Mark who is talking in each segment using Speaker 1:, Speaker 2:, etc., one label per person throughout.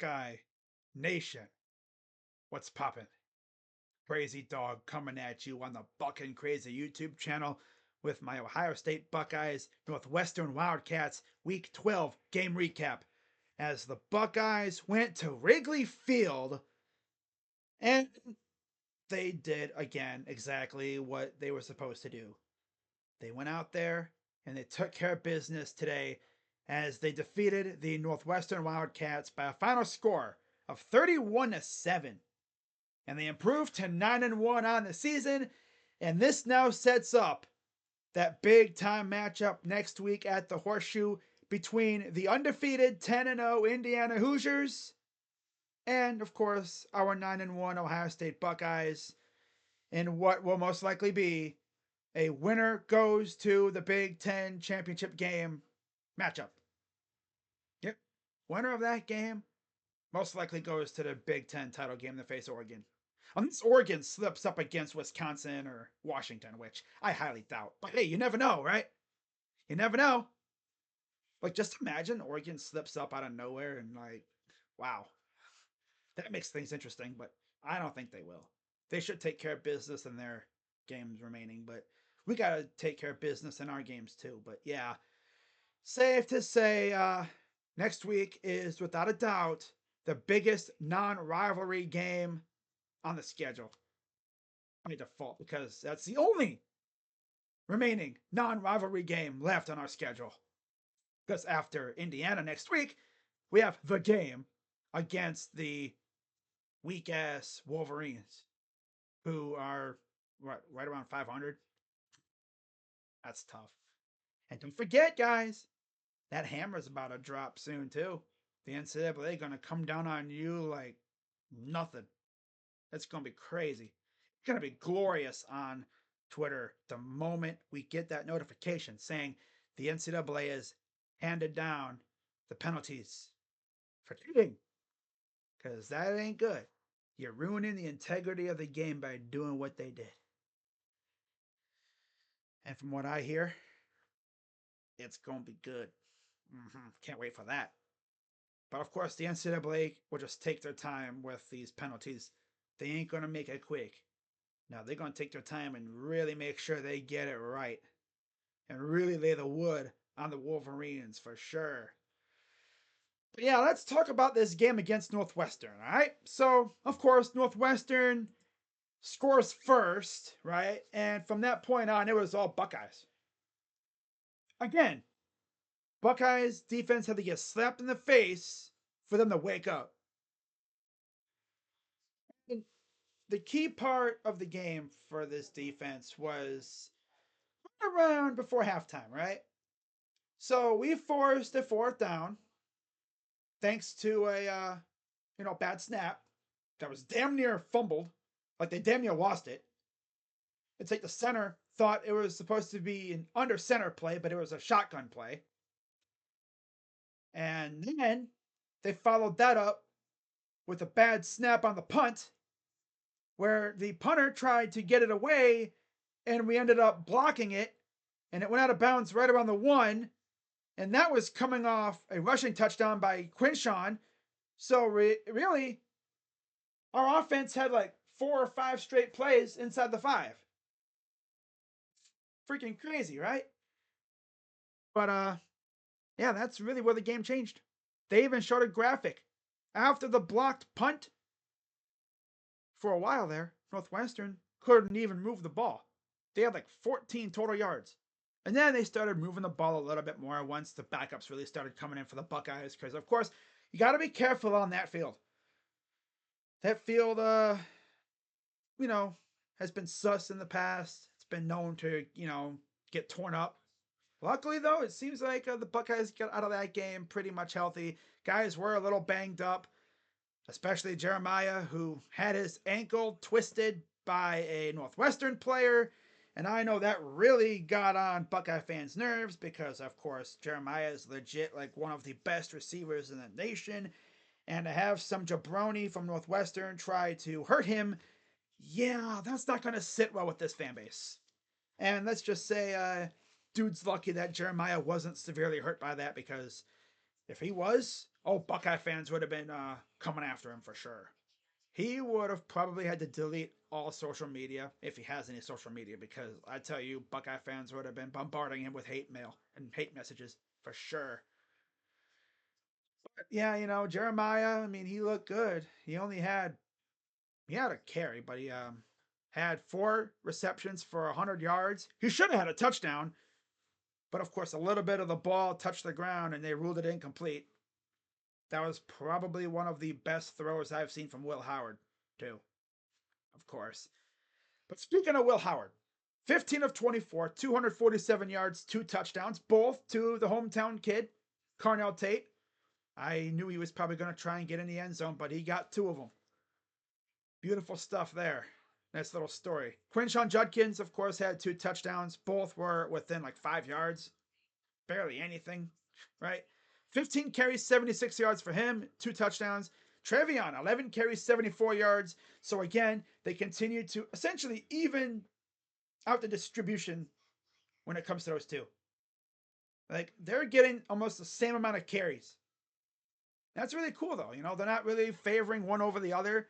Speaker 1: Buckeye Nation. What's poppin'? Crazy Dog coming at you on the Buckin' Crazy YouTube channel with my Ohio State Buckeyes Northwestern Wildcats Week 12 game recap as the Buckeyes went to Wrigley Field and they did again exactly what they were supposed to do. They went out there and they took care of business today as they defeated the Northwestern Wildcats by a final score of 31-7. And they improved to 9-1 on the season, and this now sets up that big time matchup next week at the Horseshoe between the undefeated 10-0 Indiana Hoosiers and of course our 9-1 Ohio State Buckeyes in what will most likely be a winner goes to the Big Ten championship game matchup. Yep. Winner of that game most likely goes to the Big Ten title game to face Oregon. Unless Oregon slips up against Wisconsin or Washington, which I highly doubt. But hey, you never know, right? You never know. Like, just imagine Oregon slips up out of nowhere and, like, wow. That makes things interesting, but I don't think they will. They should take care of business in their games remaining, but we got to take care of business in our games too. But yeah, safe to say, next week is without a doubt the biggest non-rivalry game on the schedule by default because that's the only remaining non-rivalry game left on our schedule. Because after Indiana next week, we have the game against the weak ass Wolverines, who are right around 500. That's tough. And don't forget, guys, that hammer's about to drop soon too. The NCAA gonna come down on you like nothing. That's gonna be crazy. It's gonna be glorious on Twitter the moment we get that notification saying the NCAA has handed down the penalties for cheating. Because that ain't good. You're ruining the integrity of the game by doing what they did. And from what I hear, it's going to be good. Can't wait for that. But of course, the NCAA will just take their time with these penalties. They ain't going to make it quick. Now, they're going to take their time and really make sure they get it right. And really lay the wood on the Wolverines for sure. But yeah, let's talk about this game against Northwestern, all right? So, of course, Northwestern scores first, right? And from that point on, it was all Buckeyes. Again, Buckeyes defense had to get slapped in the face for them to wake up. And the key part of the game for this defense was around before halftime, right? So we forced a fourth down thanks to a bad snap that was damn near fumbled, like they damn near lost it. It's like the center thought it was supposed to be an under center play, but it was a shotgun play. And then they followed that up with a bad snap on the punt, where the punter tried to get it away, and we ended up blocking it, and it went out of bounds right around the 1, and that was coming off a rushing touchdown by Quinshawn. So really, our offense had like 4 or 5 straight plays inside the 5. Freaking crazy, right? But yeah, that's really where the game changed. They even showed a graphic after the blocked punt. For a while there, Northwestern couldn't even move the ball. They had like 14 total yards. And then they started moving the ball a little bit more once the backups really started coming in for the Buckeyes. Because, of course, you got to be careful on that field. That field, has been sus in the past. It's been known to, get torn up. Luckily, though, it seems like the Buckeyes got out of that game pretty much healthy. Guys were a little banged up, especially Jeremiah, who had his ankle twisted by a Northwestern player. And I know that really got on Buckeye fans' nerves because, of course, Jeremiah is legit like one of the best receivers in the nation. And to have some jabroni from Northwestern try to hurt him, yeah, that's not going to sit well with this fan base. And let's just say, dude's lucky that Jeremiah wasn't severely hurt by that because If he was, oh, Buckeye fans would have been coming after him for sure. He would have probably had to delete all social media if he has any social media, because I tell you, Buckeye fans would have been bombarding him with hate mail and hate messages for sure. But yeah, Jeremiah, I mean, he looked good. He had a carry, but he had 4 receptions for 100 yards. He should have had a touchdown, but of course, a little bit of the ball touched the ground and they ruled it incomplete. That was probably one of the best throws I've seen from Will Howard, too, of course. But speaking of Will Howard, 15 of 24, 247 yards, 2 touchdowns, both to the hometown kid, Carnell Tate. I knew he was probably going to try and get in the end zone, but he got 2 of them. Beautiful stuff there. Nice little story. Quinshon Judkins, of course, had 2 touchdowns. Both were within like 5 yards. Barely anything, right? 15 carries, 76 yards for him, 2 touchdowns. Trevion, 11 carries, 74 yards. So again, they continue to essentially even out the distribution when it comes to those two. Like, they're getting almost the same amount of carries. That's really cool, though. They're not really favoring one over the other.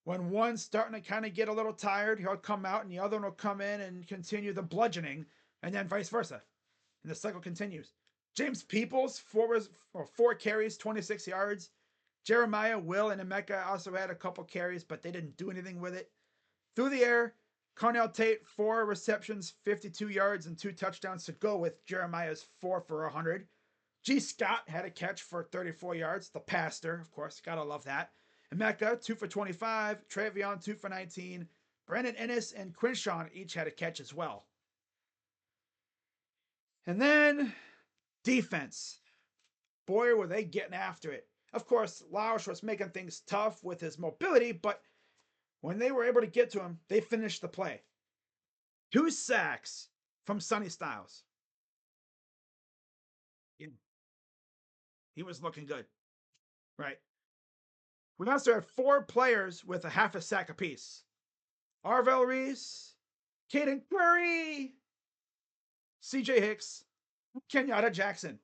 Speaker 1: When one's starting to kind of get a little tired, he'll come out and the other one will come in and continue the bludgeoning, and then vice versa. And the cycle continues. James Peoples, 4 carries, 26 yards. Jeremiah, Will, and Emeka also had a couple carries, but they didn't do anything with it. Through the air, Carnell Tate, 4 receptions, 52 yards, and 2 touchdowns to go with Jeremiah's 4 for 100. G. Scott had a catch for 34 yards. The pastor, of course, gotta love that. Emeka, 2 for 25. Trevion, 2 for 19. Brandon Ennis and Quinshon each had a catch as well. And then defense. Boy, were they getting after it. Of course, Lausch was making things tough with his mobility, but when they were able to get to him, they finished the play. 2 sacks from Sonny Styles. He was looking good. Right. We also had 4 players with a half a sack apiece. Arvell Reese, Caden Curry, CJ Hicks, Kenyatta Jackson.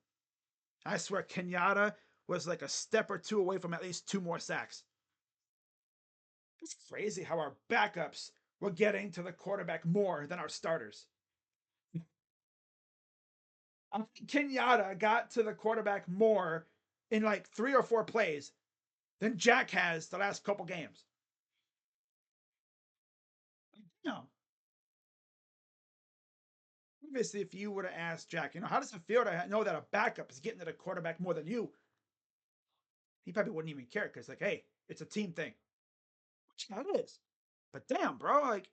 Speaker 1: I swear Kenyatta was like a step or 2 away from at least 2 more sacks. It's crazy how our backups were getting to the quarterback more than our starters. I think Kenyatta got to the quarterback more in like 3 or 4 plays than Jack has the last couple games. No. Obviously, if you were to ask Jack, how does it feel to know that a backup is getting to the quarterback more than you? He probably wouldn't even care because, like, hey, it's a team thing. Which that is. But damn, bro, like,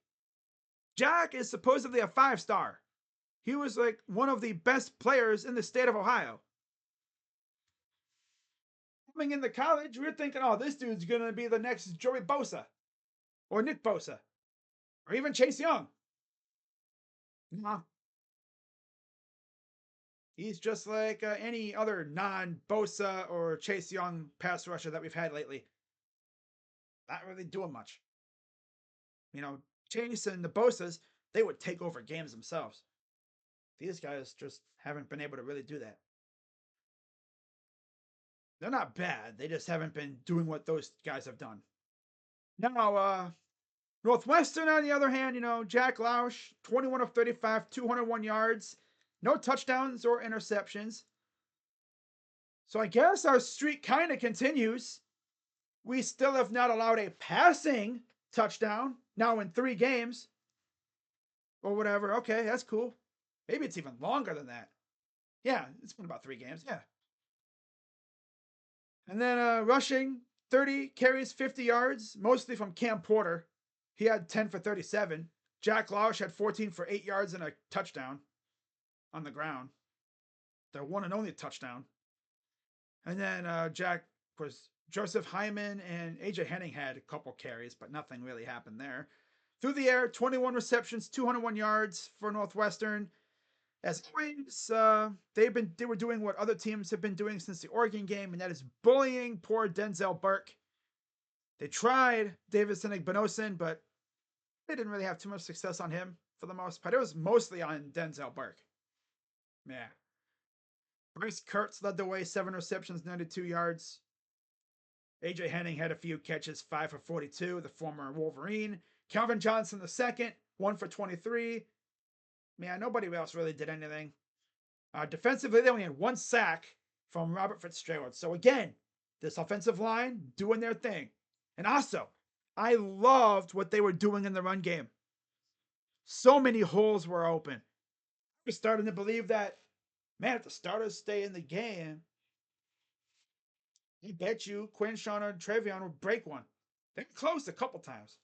Speaker 1: Jack is supposedly a 5-star. He was like one of the best players in the state of Ohio. Coming into college, we are thinking, oh, this dude's going to be the next Joey Bosa or Nick Bosa or even Chase Young. Nah. He's just like any other non-Bosa or Chase Young pass rusher that we've had lately. Not really doing much. Chase and the Bosas, they would take over games themselves. These guys just haven't been able to really do that. They're not bad. They just haven't been doing what those guys have done. Now, Northwestern, on the other hand, Jack Lausch, 21 of 35, 201 yards, no touchdowns or interceptions. So I guess our streak kind of continues. We still have not allowed a passing touchdown now in 3 games or whatever. Okay, that's cool. Maybe it's even longer than that. Yeah, it's been about 3 games. Yeah. And then rushing, 30 carries, 50 yards, mostly from Cam Porter. He had 10 for 37. Jack Lausch had 14 for 8 yards and a touchdown on the ground. Their one and only touchdown. And then Joseph Hyman and AJ Henning had a couple carries, but nothing really happened there. Through the air, 21 receptions, 201 yards for Northwestern. As always, they were doing what other teams have been doing since the Oregon game, and that is bullying poor Denzel Burke. They tried Davison Igbinosin, but they didn't really have too much success on him for the most part. It was mostly on Denzel Burke. Yeah. Bryce Kurtz led the way, 7 receptions, 92 yards. AJ Henning had a few catches, 5 for 42, the former Wolverine. Calvin Johnson, the second, 1 for 23. Man, nobody else really did anything. Defensively, they only had 1 sack from Robert Fitzgerald. So again, this offensive line doing their thing. And also, I loved what they were doing in the run game. So many holes were open. We're starting to believe that, man, if the starters stay in the game, I bet you Quinshawn or Trevion will break one. They were close a couple times,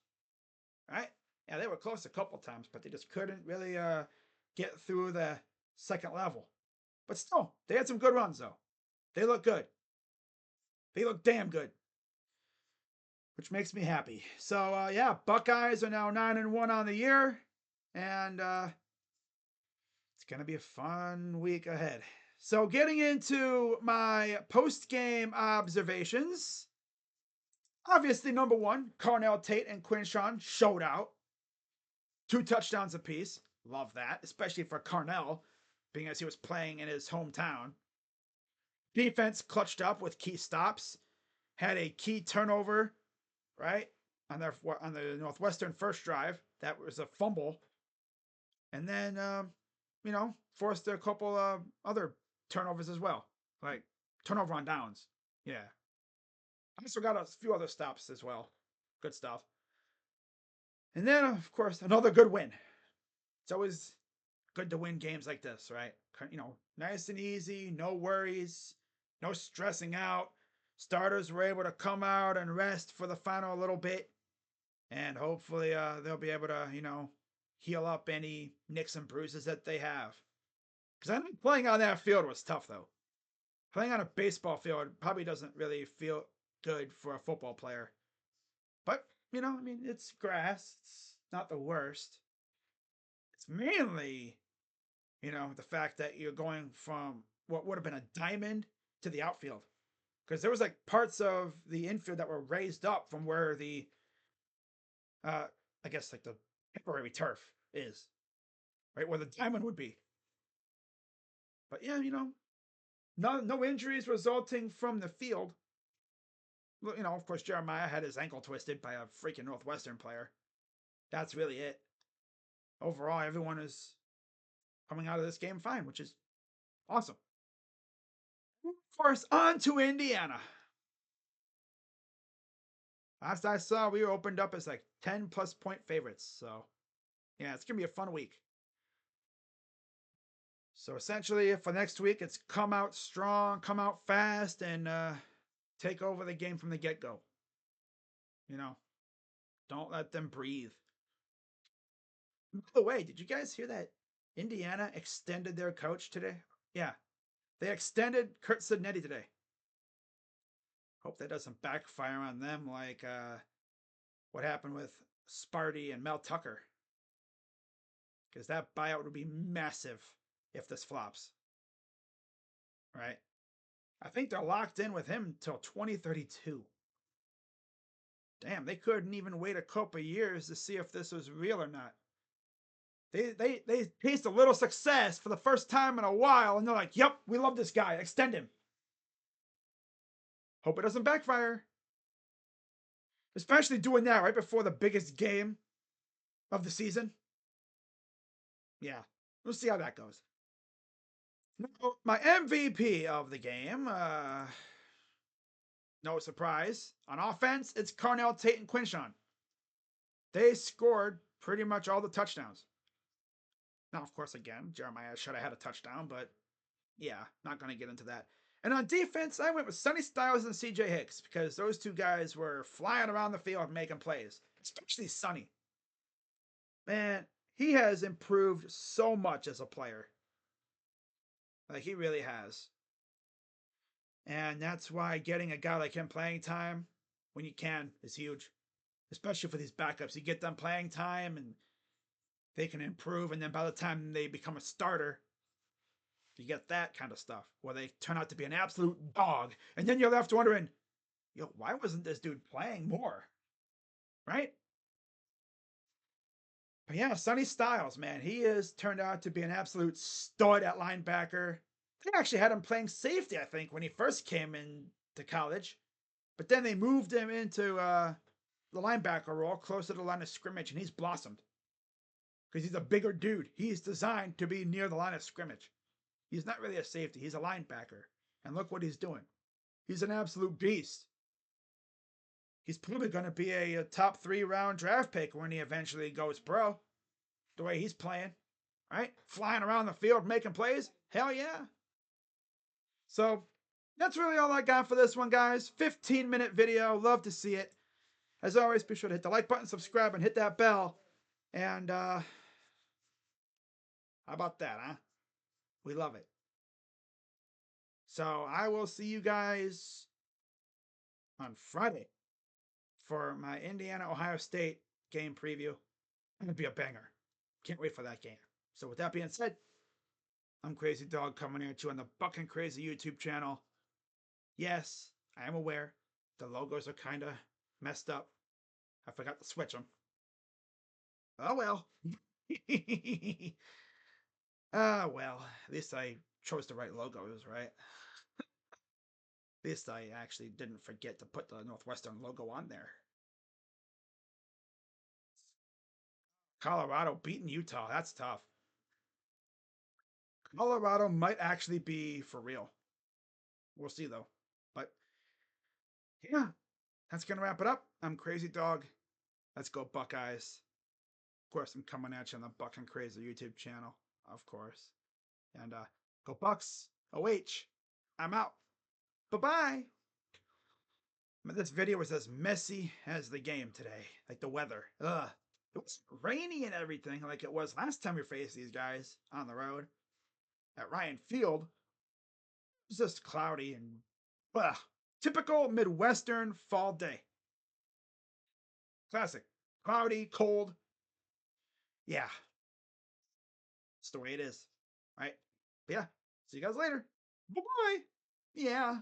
Speaker 1: right? Yeah, they were close a couple times, but they just couldn't really get through the second level. But still, they had some good runs, though. They look good. They look damn good, which makes me happy. So, yeah, Buckeyes are now 9-1 on the year, and it's going to be a fun week ahead. So, getting into my post-game observations, obviously, number one, Carnell Tate and Quinshawn showed out. 2 touchdowns apiece. Love that, especially for Carnell, being as he was playing in his hometown. Defense clutched up with key stops. Had a key turnover, right, on the Northwestern first drive. That was a fumble. And then, forced a couple of other turnovers as well, like turnover on downs. Yeah. I also got a few other stops as well. Good stuff. And then, of course, another good win. It's always good to win games like this, right? Nice and easy, no worries, no stressing out. Starters were able to come out and rest for the final little bit. And hopefully they'll be able to, heal up any nicks and bruises that they have. Because I think playing on that field was tough, though. Playing on a baseball field probably doesn't really feel good for a football player. But, it's grass. It's not the worst. It's mainly, the fact that you're going from what would have been a diamond to the outfield. Because there was like parts of the infield that were raised up from where the, I guess like the temporary turf is, right? Where the diamond would be. But yeah, no injuries resulting from the field. Of course, Jeremiah had his ankle twisted by a freaking Northwestern player. That's really it. Overall, everyone is coming out of this game fine, which is awesome. Of course, on to Indiana. Last I saw, we were opened up as like 10+ point favorites. So, yeah, it's going to be a fun week. So, essentially, for next week, it's come out strong, come out fast, and take over the game from the get go. Don't let them breathe. By the way, did you guys hear that Indiana extended their coach today? Yeah, they extended Kurt Sidnetti today. Hope that doesn't backfire on them like what happened with Sparty and Mel Tucker. Because that buyout would be massive if this flops. Right? I think they're locked in with him until 2032. Damn, they couldn't even wait a couple years to see if this was real or not. They taste a little success for the first time in a while, and they're like, yep, we love this guy. Extend him. Hope it doesn't backfire. Especially doing that right before the biggest game of the season. Yeah, we'll see how that goes. Now, my MVP of the game, no surprise. On offense, it's Carnell Tate and Quinshawn. They scored pretty much all the touchdowns. Now, of course, again, Jeremiah should have had a touchdown, but yeah, not going to get into that. And on defense, I went with Sonny Styles and CJ Hicks because those two guys were flying around the field making plays, especially Sonny. Man, he has improved so much as a player. Like, he really has. And that's why getting a guy like him playing time when you can is huge, especially for these backups. You get them playing time and they can improve. And then by the time they become a starter, you get that kind of stuff where they turn out to be an absolute dog. And then you're left wondering, why wasn't this dude playing more? Right? But yeah, Sonny Styles, man, he has turned out to be an absolute stud at linebacker. They actually had him playing safety, I think, when he first came into college. But then they moved him into the linebacker role closer to the line of scrimmage, and he's blossomed because he's a bigger dude. He's designed to be near the line of scrimmage. He's not really a safety, he's a linebacker. And look what he's doing. He's an absolute beast. He's probably going to be a top 3 round draft pick when he eventually goes pro. The way he's playing, right? Flying around the field, making plays. Hell yeah. So that's really all I got for this one, guys. 15-minute video. Love to see it. As always, be sure to hit the like button, subscribe, and hit that bell. And how about that, huh? We love it. So I will see you guys on Friday for my Indiana Ohio State game preview. It'll be a banger. Can't wait for that game. So with that being said, I'm Crazy Dog coming at you on the Buck and Crazy YouTube channel. Yes, I am aware the logos are kind of messed up. I forgot to switch them. Oh well. Well, at least I chose the right logos, right? At least I actually didn't forget to put the Northwestern logo on there. Colorado beating Utah. That's tough. Colorado might actually be for real. We'll see though. But yeah, that's gonna wrap it up. I'm Crazy Dog. Let's go Buckeyes. Of course, I'm coming at you on the Buck and Crazy YouTube channel. Of course. And go Bucks. OH. I'm out. Bye-bye. This video was as messy as the game today. Like the weather. Ugh. It was rainy and everything like it was last time we faced these guys on the road at Ryan Field. It was just cloudy and ugh. Typical Midwestern fall day. Classic. Cloudy, cold. Yeah. It's the way it is. Right? But yeah. See you guys later. Bye-bye. Yeah.